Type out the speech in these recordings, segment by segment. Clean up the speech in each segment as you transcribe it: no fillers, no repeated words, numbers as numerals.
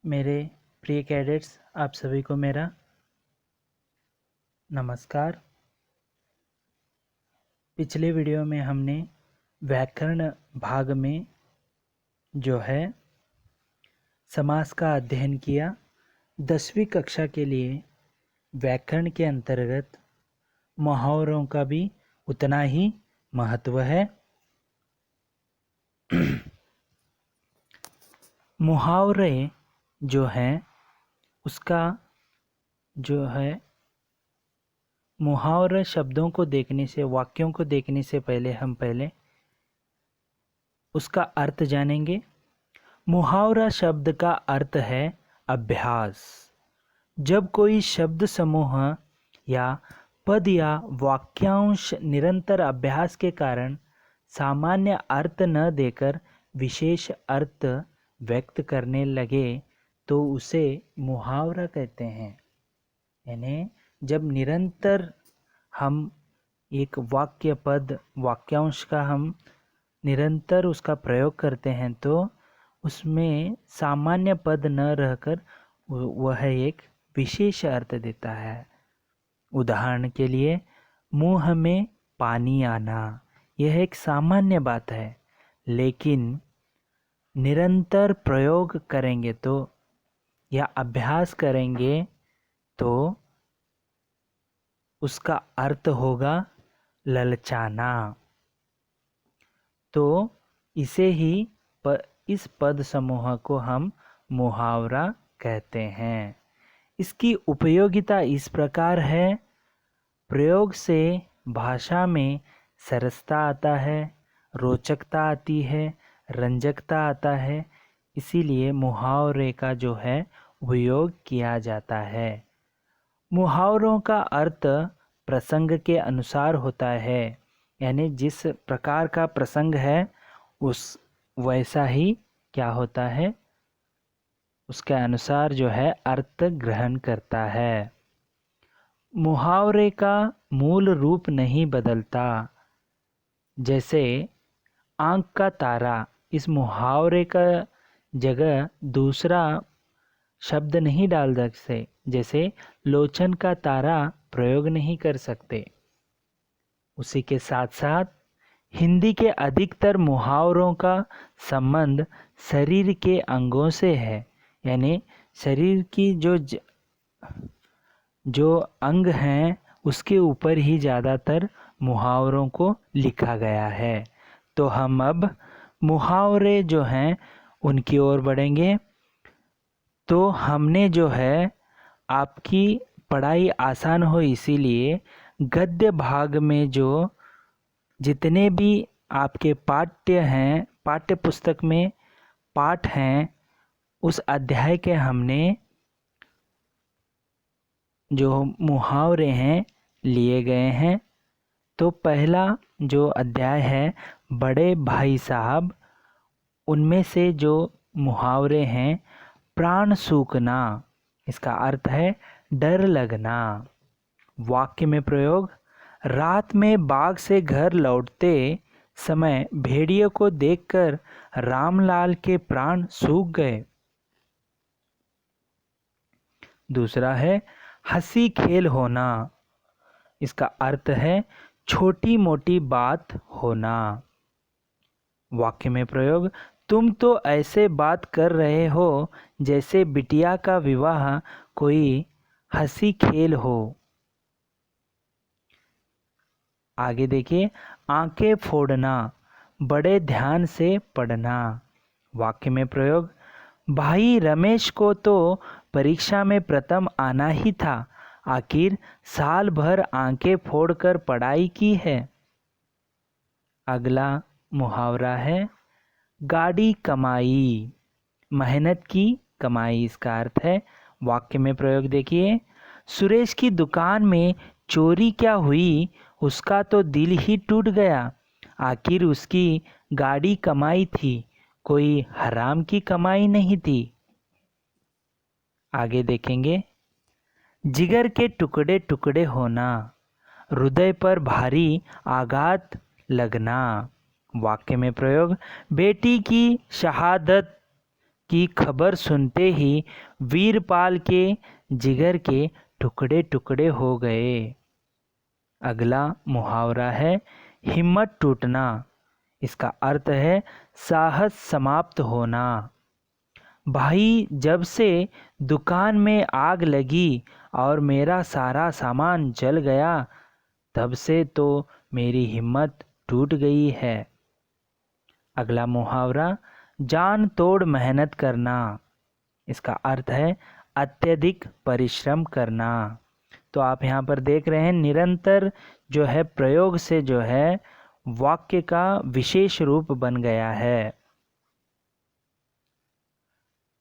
मेरे प्रिय कैडेट्स, आप सभी को मेरा नमस्कार। पिछले वीडियो में हमने व्याकरण भाग में जो है समास का अध्ययन किया। 10वीं कक्षा के लिए व्याकरण के अंतर्गत मुहावरों का भी उतना ही महत्व है। मुहावरे जो हैं उसका जो है मुहावरे शब्दों को देखने से, वाक्यों को देखने से पहले हम उसका अर्थ जानेंगे। मुहावरा शब्द का अर्थ है अभ्यास। जब कोई शब्द समूह या पद या वाक्यांश निरंतर अभ्यास के कारण सामान्य अर्थ न देकर विशेष अर्थ व्यक्त करने लगे तो उसे मुहावरा कहते हैं। यानी जब निरंतर हम एक वाक्य, पद, वाक्यांश का हम निरंतर उसका प्रयोग करते हैं तो उसमें सामान्य पद न रहकर वह एक विशेष अर्थ देता है। उदाहरण के लिए, मुंह में पानी आना, यह एक सामान्य बात है, लेकिन निरंतर प्रयोग करेंगे तो या अभ्यास करेंगे तो उसका अर्थ होगा ललचाना। तो इसे ही इस पद समूह को हम मुहावरा कहते हैं। इसकी उपयोगिता इस प्रकार है। प्रयोग से भाषा में सरसता आता है, रोचकता आती है, रंजकता आता है। इसीलिए मुहावरे का जो है उपयोग किया जाता है। मुहावरों का अर्थ प्रसंग के अनुसार होता है। यानी जिस प्रकार का प्रसंग है उस वैसा ही क्या होता है, उसके अनुसार जो है अर्थ ग्रहण करता है। मुहावरे का मूल रूप नहीं बदलता। जैसे आँख का तारा, इस मुहावरे का जगह दूसरा शब्द नहीं डाल सकते। जैसे लोचन का तारा प्रयोग नहीं कर सकते। उसी के साथ साथ हिंदी के अधिकतर मुहावरों का संबंध शरीर के अंगों से है। यानी शरीर की जो अंग हैं उसके ऊपर ही ज़्यादातर मुहावरों को लिखा गया है। तो हम अब मुहावरे जो हैं उनकी ओर बढ़ेंगे। तो हमने जो है आपकी पढ़ाई आसान हो इसीलिए गद्य भाग में जो जितने भी आपके पाठ्य पुस्तक में पाठ हैं उस अध्याय के हमने जो मुहावरे हैं लिए गए हैं। तो पहला जो अध्याय है बड़े भाई साहब, उनमें से जो मुहावरे हैं, प्राण सूखना, इसका अर्थ है डर लगना। वाक्य में प्रयोग, रात में बाग से घर लौटते समय भेड़िए को देखकर रामलाल के प्राण सूख गए। दूसरा है हंसी खेल होना, इसका अर्थ है छोटी मोटी बात होना। वाक्य में प्रयोग, तुम तो ऐसे बात कर रहे हो जैसे बिटिया का विवाह कोई हंसी खेल हो। आगे देखिए, आंखें फोड़ना, बड़े ध्यान से पढ़ना। वाक्य में प्रयोग, भाई रमेश को तो परीक्षा में प्रथम आना ही था, आखिर साल भर आंखें फोड़कर पढ़ाई की है। अगला मुहावरा है गाड़ी कमाई, मेहनत की कमाई, इसका अर्थ है। वाक्य में प्रयोग देखिए, सुरेश की दुकान में चोरी क्या हुई, उसका तो दिल ही टूट गया, आखिर उसकी गाड़ी कमाई थी, कोई हराम की कमाई नहीं थी। आगे देखेंगे, जिगर के टुकड़े टुकड़े होना, हृदय पर भारी आघात लगना। वाक्य में प्रयोग, बेटी की शहादत की खबर सुनते ही वीरपाल के जिगर के टुकड़े टुकड़े हो गए। अगला मुहावरा है हिम्मत टूटना। इसका अर्थ है साहस समाप्त होना। भाई, जब से दुकान में आग लगी और मेरा सारा सामान जल गया, तब से तो मेरी हिम्मत टूट गई है। अगला मुहावरा जान तोड़ मेहनत करना। इसका अर्थ है अत्यधिक परिश्रम करना। तो आप यहाँ पर देख रहे हैं निरंतर जो है प्रयोग से जो है वाक्य का विशेष रूप बन गया है।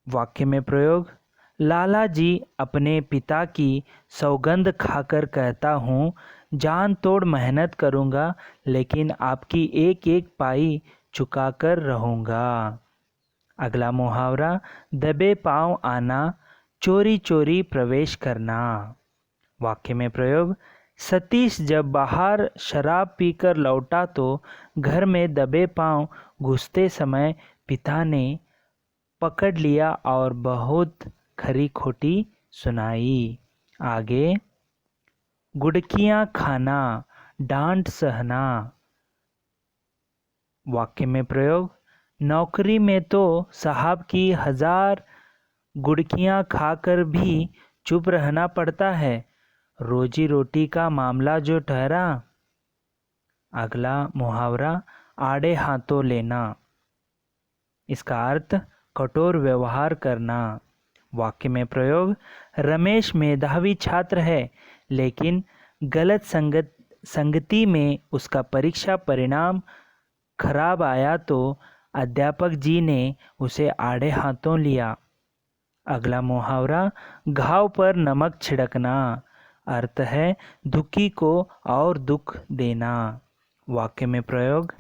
वाक्य में प्रयोग, लाला जी अपने पिता की सौगंध खाकर कहता हूँ जान तोड़ मेहनत करूँगा, लेकिन आपकी एक एक पाई चुकाकर रहूँगा। अगला मुहावरा दबे पाँव आना, चोरी चोरी प्रवेश करना। वाक्य में प्रयोग, सतीश जब बाहर शराब पीकर लौटा तो घर में दबे पाँव घुसते समय पिता ने पकड़ लिया और बहुत खरी खोटी सुनाई। आगे, गुड़कियाँ खाना, डांट सहना। वाक्य में प्रयोग, नौकरी में तो साहब की 1000 गुड़कियाँ खाकर भी चुप रहना पड़ता है, रोजी रोटी का मामला जो ठहरा। अगला मुहावरा आड़े हाथों लेना। इसका अर्थ कठोर व्यवहार करना। वाक्य में प्रयोग, रमेश मेधावी छात्र है, लेकिन गलत संगति में उसका परीक्षा परिणाम खराब आया तो अध्यापक जी ने उसे आड़े हाथों लिया। अगला मुहावरा घाव पर नमक छिड़कना। अर्थ है दुखी को और दुख देना। वाक्य में प्रयोग,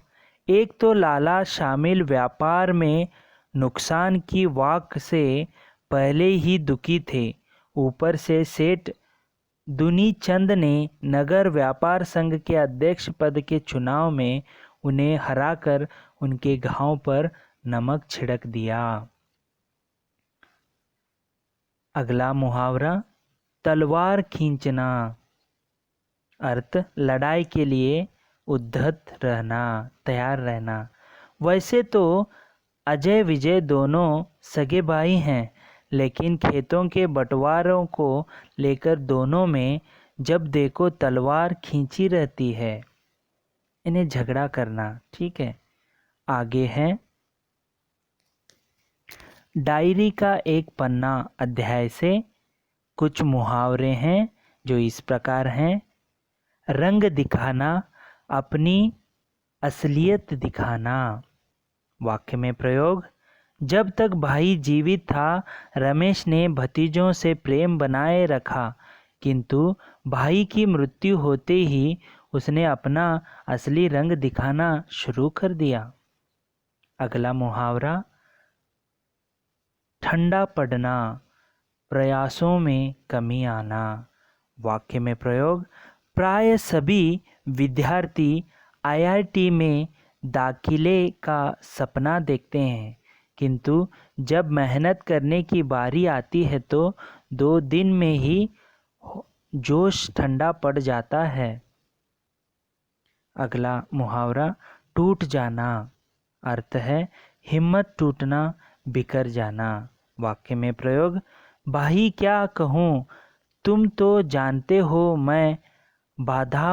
एक तो लाला शामिल व्यापार में नुकसान की वाक से पहले ही दुखी थे, ऊपर से सेठ दुनीचंद ने नगर व्यापार संघ के अध्यक्ष पद के चुनाव में उन्हें हराकर उनके घाव पर नमक छिड़क दिया। अगला मुहावरा तलवार खींचना। अर्थ लड़ाई के लिए उद्धत रहना, तैयार रहना। वैसे तो अजय विजय दोनों सगे भाई हैं, लेकिन खेतों के बंटवारों को लेकर दोनों में जब देखो तलवार खींची रहती है। इन्हें झगड़ा करना, ठीक है। आगे है डायरी का एक पन्ना अध्याय से कुछ मुहावरे हैं जो इस प्रकार हैं। रंग दिखाना, अपनी असलियत दिखाना। वाक्य में प्रयोग, जब तक भाई जीवित था रमेश ने भतीजों से प्रेम बनाए रखा, किंतु भाई की मृत्यु होते ही उसने अपना असली रंग दिखाना शुरू कर दिया। अगला मुहावरा ठंडा पड़ना, प्रयासों में कमी आना। वाक्य में प्रयोग, प्राय सभी विद्यार्थी आईआईटी में दाखिले का सपना देखते हैं, किंतु जब मेहनत करने की बारी आती है तो 2 दिन में ही जोश ठंडा पड़ जाता है। अगला मुहावरा टूट जाना। अर्थ है हिम्मत टूटना, बिखर जाना। वाक्य में प्रयोग, भाई क्या कहूँ, तुम तो जानते हो मैं बाधा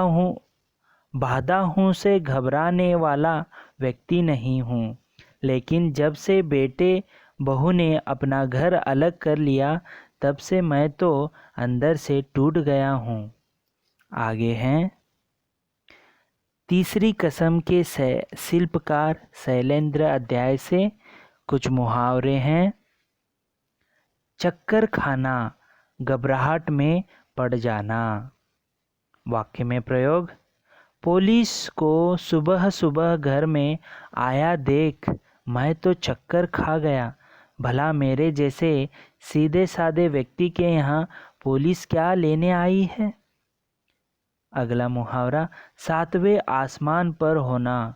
हूँ से घबराने वाला व्यक्ति नहीं हूँ, लेकिन जब से बेटे बहू ने अपना घर अलग कर लिया तब से मैं तो अंदर से टूट गया हूँ। आगे हैं तीसरी कसम के शिल्पकार शैलेंद्र अध्याय से कुछ मुहावरे हैं। चक्कर खाना, घबराहट में पड़ जाना। वाक्य में प्रयोग, पुलिस को सुबह सुबह घर में आया देख मैं तो चक्कर खा गया, भला मेरे जैसे सीधे साधे व्यक्ति के यहाँ पुलिस क्या लेने आई है। अगला मुहावरा 7वें आसमान पर होना।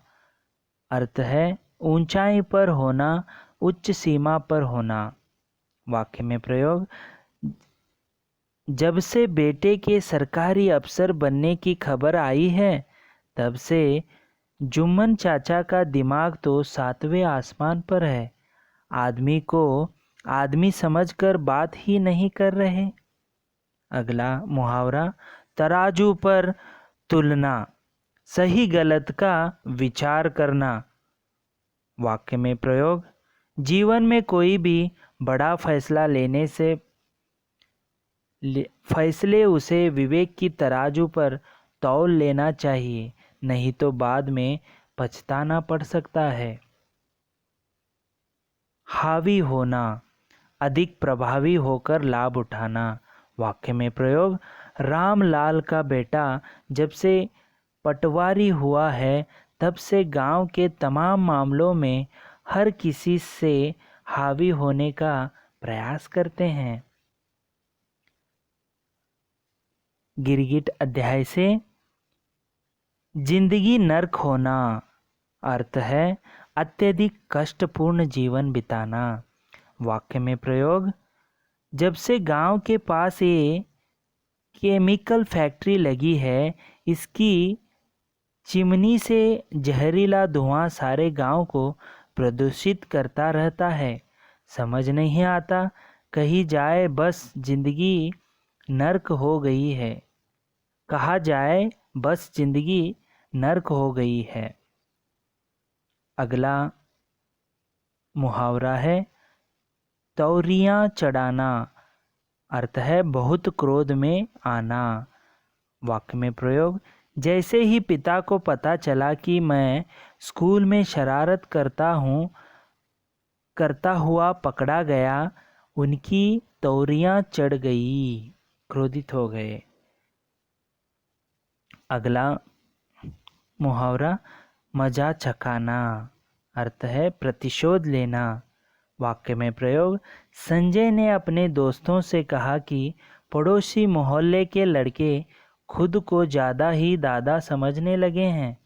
अर्थ है ऊंचाई पर होना, उच्च सीमा पर होना। वाक्य में प्रयोग, जब से बेटे के सरकारी अफसर बनने की खबर आई है तब से जुम्मन चाचा का दिमाग तो 7वें आसमान पर है। आदमी को आदमी समझकर बात ही नहीं कर रहे। अगला मुहावरा, तराजू पर तुलना, सही गलत का विचार करना। वाक्य में प्रयोग, जीवन में कोई भी बड़ा फैसला लेने से फैसले उसे विवेक की तराजू पर तौल लेना चाहिए, नहीं तो बाद में पछताना पड़ सकता है। हावी होना, अधिक प्रभावी होकर लाभ उठाना। वाक्य में प्रयोग, रामलाल का बेटा जब से पटवारी हुआ है तब से गांव के तमाम मामलों में हर किसी से हावी होने का प्रयास करते हैं। गिरगिट अध्याय से जिंदगी नर्क होना, अर्थ है अत्यधिक कष्टपूर्ण जीवन बिताना। वाक्य में प्रयोग, जब से गांव के पास ये केमिकल फैक्ट्री लगी है, इसकी चिमनी से जहरीला धुआं सारे गांव को प्रदूषित करता रहता है। समझ नहीं आता, कही जाए बस जिंदगी नर्क हो गई है, कहा जाए बस जिंदगी नर्क हो गई है। अगला मुहावरा है तौरियां चढ़ाना, अर्थ है बहुत क्रोध में आना। वाक्य में प्रयोग, जैसे ही पिता को पता चला कि मैं स्कूल में शरारत करता हुआ पकड़ा गया, उनकी तौरियां चढ़ गई, क्रोधित हो गए। अगला मुहावरा मजा चखाना, अर्थ है प्रतिशोध लेना। वाक्य में प्रयोग, संजय ने अपने दोस्तों से कहा कि पड़ोसी मोहल्ले के लड़के खुद को ज़्यादा ही दादा समझने लगे हैं।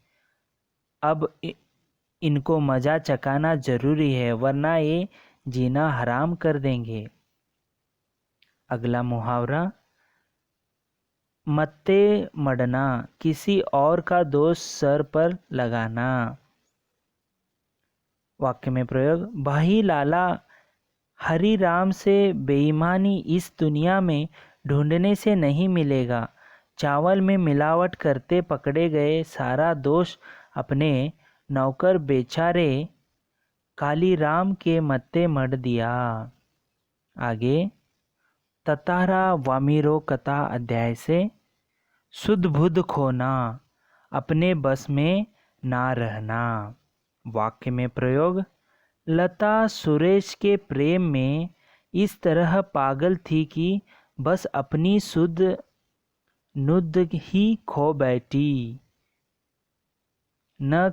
अब इनको मज़ा चखाना ज़रूरी है, वरना ये जीना हराम कर देंगे। अगला मुहावरा मत्ते मढ़ना, किसी और का दोष सर पर लगाना। वाक्य में प्रयोग, भाई लाला हरि राम से बेईमानी इस दुनिया में ढूंढने से नहीं मिलेगा। चावल में मिलावट करते पकड़े गए सारा दोष अपने नौकर बेचारे कालीराम के मत्थे मढ़ दिया। आगे ततारा वामिरो कथा अध्याय से सुध बुध खोना, अपने बस में ना रहना। वाक्य में प्रयोग, लता सुरेश के प्रेम में इस तरह पागल थी कि बस अपनी सुध नुद ही खो बैठी। न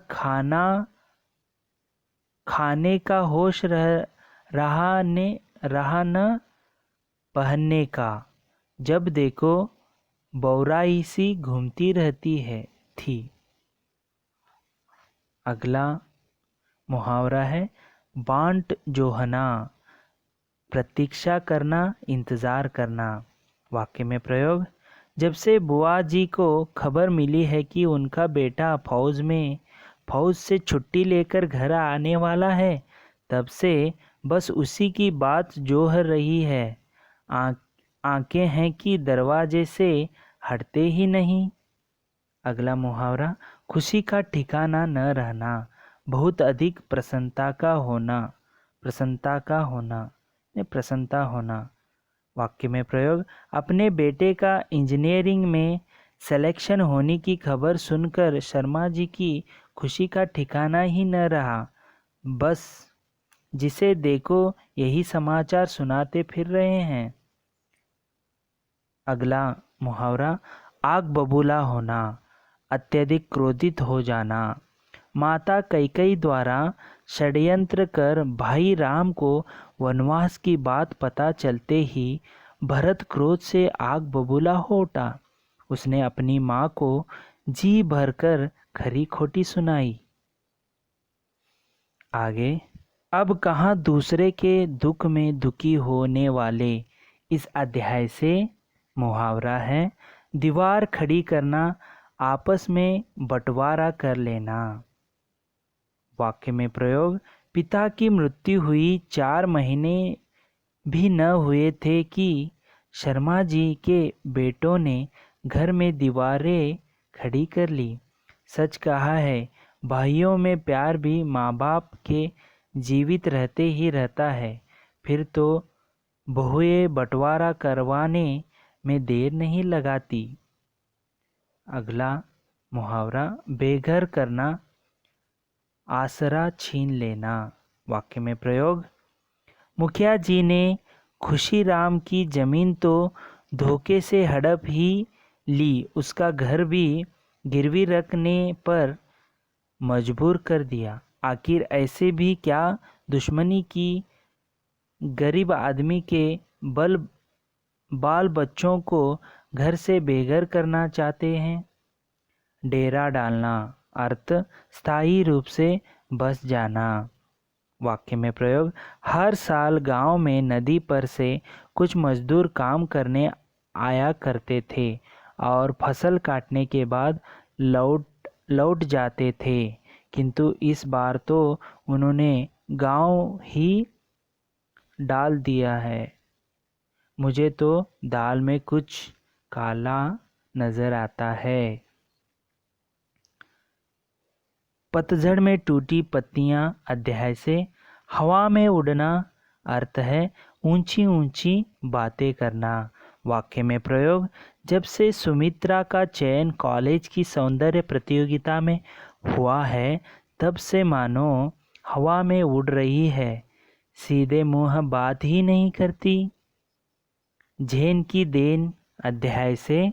खाने का होश रहा न पहनने का, जब देखो बौराई सी घूमती रहती थी। अगला मुहावरा है बांट जोहना, प्रतीक्षा करना, इंतज़ार करना। वाक्य में प्रयोग, जब से बुआ जी को खबर मिली है कि उनका बेटा फौज से छुट्टी लेकर घर आने वाला है, तब से बस उसी की बात जोह रही है। आंखें हैं कि दरवाजे से हटते ही नहीं। अगला मुहावरा खुशी का ठिकाना न रहना, बहुत अधिक प्रसन्नता होना। वाक्य में प्रयोग, अपने बेटे का इंजीनियरिंग में सिलेक्शन होने की खबर सुनकर शर्मा जी की खुशी का ठिकाना ही न रहा। बस जिसे देखो यही समाचार सुनाते फिर रहे हैं। अगला मुहावरा आग बबूला होना, अत्यधिक क्रोधित हो जाना। माता कैकेयी द्वारा षड्यंत्र कर भाई राम को वनवास की बात पता चलते ही भरत क्रोध से आग बबूला हो उठा। उसने अपनी माँ को जी भरकर खरी खोटी सुनाई। आगे अब कहाँ दूसरे के दुख में दुखी होने वाले। इस अध्याय से मुहावरा है दीवार खड़ी करना, आपस में बंटवारा कर लेना। वाक्य में प्रयोग, पिता की मृत्यु हुई 4 महीने भी न हुए थे कि शर्मा जी के बेटों ने घर में दीवारें खड़ी कर ली। सच कहा है, भाइयों में प्यार भी माँ बाप के जीवित रहते ही रहता है, फिर तो बहुएं बंटवारा करवाने में देर नहीं लगाती। अगला मुहावरा, बेघर करना, आसरा छीन लेना। वाक्य में प्रयोग, मुखिया जी ने खुशीराम की जमीन तो धोखे से हड़प ही ली, उसका घर भी गिरवी रखने पर मजबूर कर दिया। आखिर ऐसे भी क्या दुश्मनी की गरीब आदमी के बाल बच्चों को घर से बेघर करना चाहते हैं। डेरा डालना, अर्थ स्थायी रूप से बस जाना। वाक्य में प्रयोग, हर साल गांव में नदी पर से कुछ मजदूर काम करने आया करते थे और फसल काटने के बाद लौट जाते थे, किंतु इस बार तो उन्होंने गांव ही डाल दिया है। मुझे तो दाल में कुछ काला नजर आता है। पतझड़ में टूटी पत्तियां अध्याय से हवा में उड़ना, अर्थ है ऊंची ऊंची बातें करना। वाक्य में प्रयोग, जब से सुमित्रा का चयन कॉलेज की सौंदर्य प्रतियोगिता में हुआ है तब से मानो हवा में उड़ रही है, सीधे मुंह बात ही नहीं करती। झेन की देन अध्याय से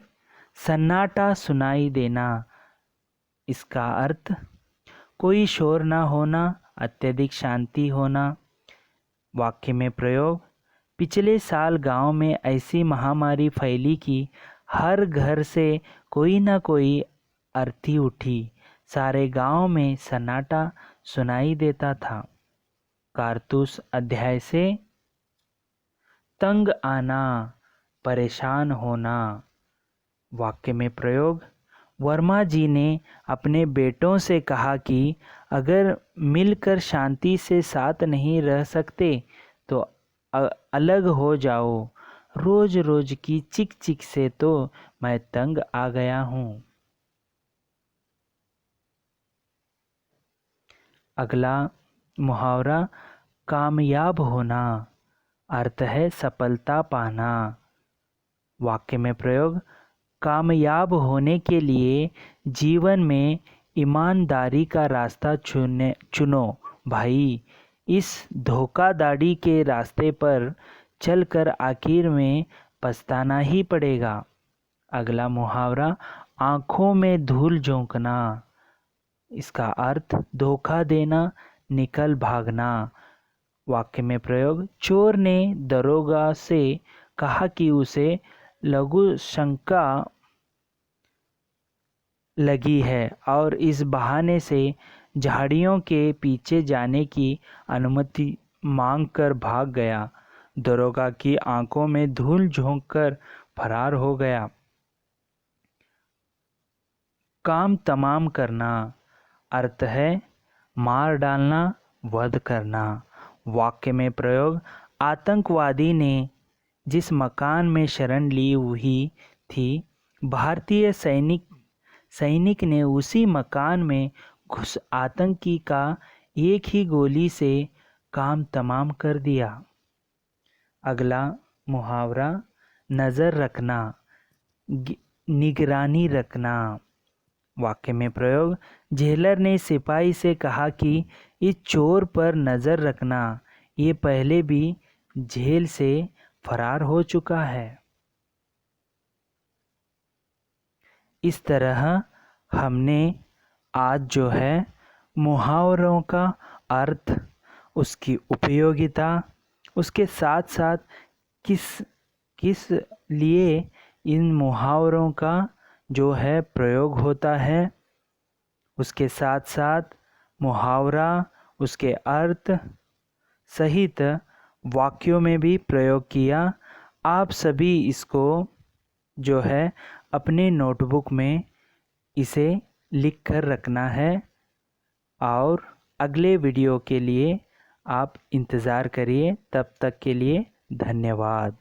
सन्नाटा सुनाई देना। इसका अर्थ कोई शोर ना होना, अत्यधिक शांति होना। वाक्य में प्रयोग, पिछले साल गांव में ऐसी महामारी फैली कि हर घर से कोई ना कोई अर्थी उठी, सारे गांव में सन्नाटा सुनाई देता था। कारतूस अध्याय से तंग आना, परेशान होना। वाक्य में प्रयोग, वर्मा जी ने अपने बेटों से कहा कि अगर मिलकर शांति से साथ नहीं रह सकते तो अलग हो जाओ, रोज रोज की चिक चिक से तो मैं तंग आ गया हूँ। अगला मुहावरा, कामयाब होना, अर्थ है सफलता पाना। वाक्य में प्रयोग, कामयाब होने के लिए जीवन में ईमानदारी का रास्ता चुनो भाई, इस धोखाधड़ी के रास्ते पर चलकर आखिर में पछताना ही पड़ेगा। अगला मुहावरा, आंखों में धूल झोंकना। इसका अर्थ धोखा देना, निकल भागना। वाक्य में प्रयोग, चोर ने दरोगा से कहा कि उसे लघु शंका लगी है और इस बहाने से झाड़ियों के पीछे जाने की अनुमति मांगकर भाग गया। दरोगा की आंखों में धूल झोंककर फरार हो गया। काम तमाम करना, अर्थ है मार डालना, वध करना। वाक्य में प्रयोग, आतंकवादी ने जिस मकान में शरण ली हुई थी, भारतीय सैनिक ने उसी मकान में घुस आतंकी का एक ही गोली से काम तमाम कर दिया। अगला मुहावरा, नज़र रखना, निगरानी रखना। वाक्य में प्रयोग, जेलर ने सिपाही से कहा कि इस चोर पर नज़र रखना, ये पहले भी जेल से फरार हो चुका है। इस तरह हमने आज जो है मुहावरों का अर्थ, उसकी उपयोगिता, उसके साथ साथ किस लिए इन मुहावरों का जो है प्रयोग होता है, उसके साथ साथ मुहावरा, उसके अर्थ, सहित वाक्यों में भी प्रयोग किया। आप सभी इसको जो है अपने नोटबुक में इसे लिख कर रखना है और अगले वीडियो के लिए आप इंतज़ार करिए। तब तक के लिए धन्यवाद।